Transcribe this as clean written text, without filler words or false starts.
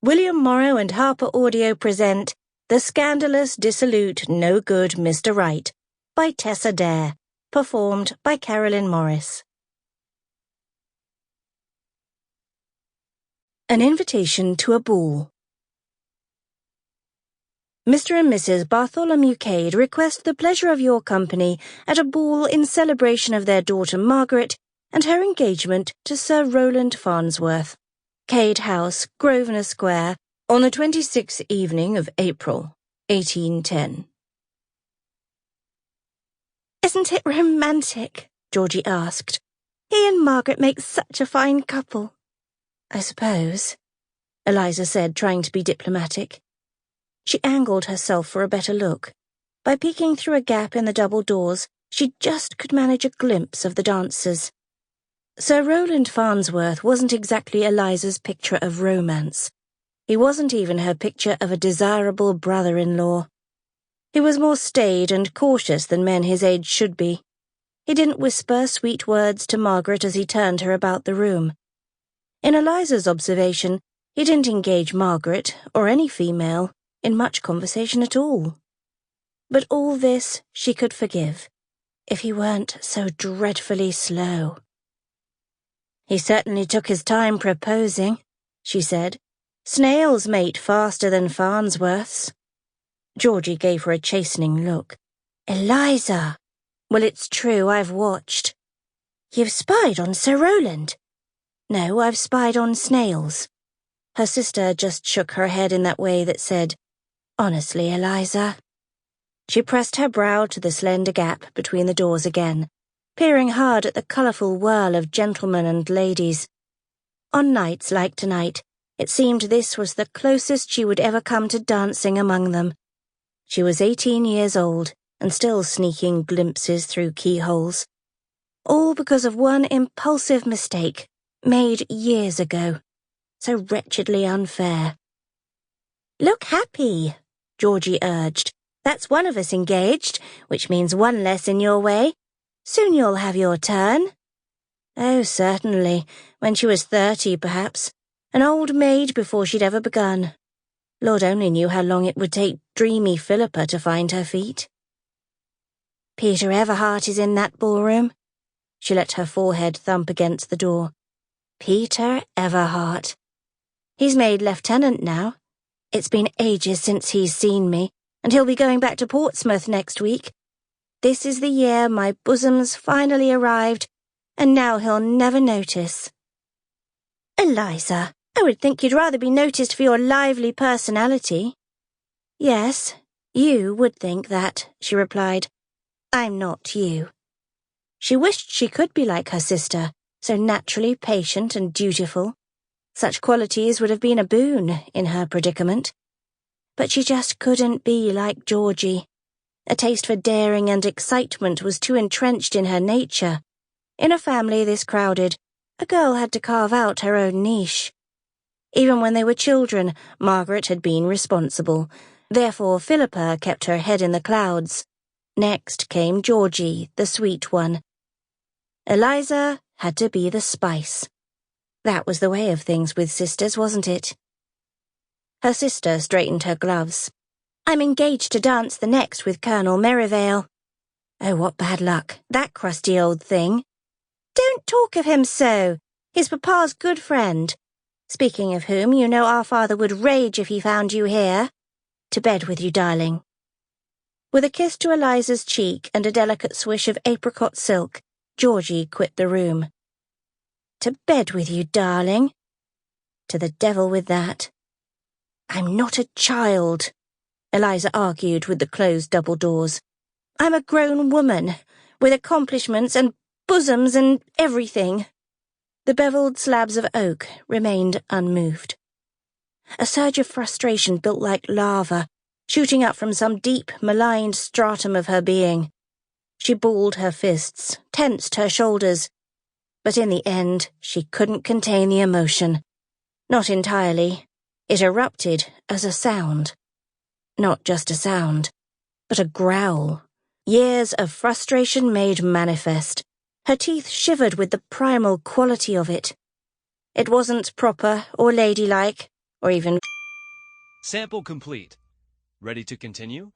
William Morrow and HarperAudio present The Scandalous, Dissolute, No Good Mr. Wright by Tessa Dare, performed by Carolyn Morris. An invitation to a ball. Mr. and Mrs. Bartholomew Cade request the pleasure of your company at a ball in celebration of their daughter Margaret and her engagement to Sir Rowland Farnsworth, Cade House, Grosvenor Square, on the 26th evening of April, 1810. "Isn't it romantic?" Georgie asked. "He and Margaret make such a fine couple." "I suppose," Eliza said, trying to be diplomatic. She angled herself for a better look. By peeking through a gap in the double doors, she just could manage a glimpse of the dancers. Sir Rowland Farnsworth wasn't exactly Eliza's picture of romance. He wasn't even her picture of a desirable brother-in-law. He was more staid and cautious than men his age should be. He didn't whisper sweet words to Margaret as he turned her about the room. In Eliza's observation, he didn't engage Margaret, or any female, in much conversation at all. But all this she could forgive, if he weren't so dreadfully slow. "He certainly took his time proposing," she said. "Snails mate faster than Farnsworths." Georgie gave her a chastening look. "Eliza!" "Well, it's true, I've watched." "You've spied on Sir Rowland?" "No, I've spied on snails." Her sister just shook her head in that way that said, "Honestly, Eliza." She pressed her brow to the slender gap between the doors again, peering hard at the colourful whirl of gentlemen and ladies. On nights like tonight, it seemed this was the closest she would ever come to dancing among them. She was 18 years old, and still sneaking glimpses through keyholes. All because of one impulsive mistake, made years ago. So wretchedly unfair. "Look happy," Georgie urged. "That's one of us engaged, which means one less in your way. Soon you'll have your turn." Oh, certainly, when she was 30, perhaps. An old maid before she'd ever begun. Lord only knew how long it would take dreamy Philippa to find her feet. "Peter Everhart is in that ballroom." She let her forehead thump against the door. "Peter Everhart. He's made lieutenant now. It's been ages since he's seen me, and he'll be going back to Portsmouth next week. This is the year my bosom's finally arrived, and now he'll never notice." "Eliza, I would think you'd rather be noticed for your lively personality." "Yes, you would think that," she replied. "I'm not you." She wished she could be like her sister, so naturally patient and dutiful. Such qualities would have been a boon in her predicament. But she just couldn't be like Georgie. A taste for daring and excitement was too entrenched in her nature. In a family this crowded, a girl had to carve out her own niche. Even when they were children, Margaret had been responsible. Therefore Philippa kept her head in the clouds. Next came Georgie, the sweet one. Eliza had to be the spice. That was the way of things with sisters, wasn't it? Her sister straightened her gloves. "I'm engaged to dance the next with Colonel Merivale." "Oh, what bad luck. That crusty old thing." "Don't talk of him so. He's Papa's good friend. Speaking of whom, you know our father would rage if he found you here. To bed with you, darling." With a kiss to Eliza's cheek and a delicate swish of apricot silk, Georgie quit the room. To bed with you, darling. To the devil with that. "I'm not a child," Eliza argued with the closed double doors. "I'm a grown woman, with accomplishments and bosoms and everything." The beveled slabs of oak remained unmoved. A surge of frustration built like lava, shooting up from some deep, maligned stratum of her being. She balled her fists, tensed her shoulders. But in the end, she couldn't contain the emotion. Not entirely. It erupted as a sound. Not just a sound, but a growl. Years of frustration made manifest. Her teeth shivered with the primal quality of it. It wasn't proper or ladylike, or even Sample complete. Ready to continue?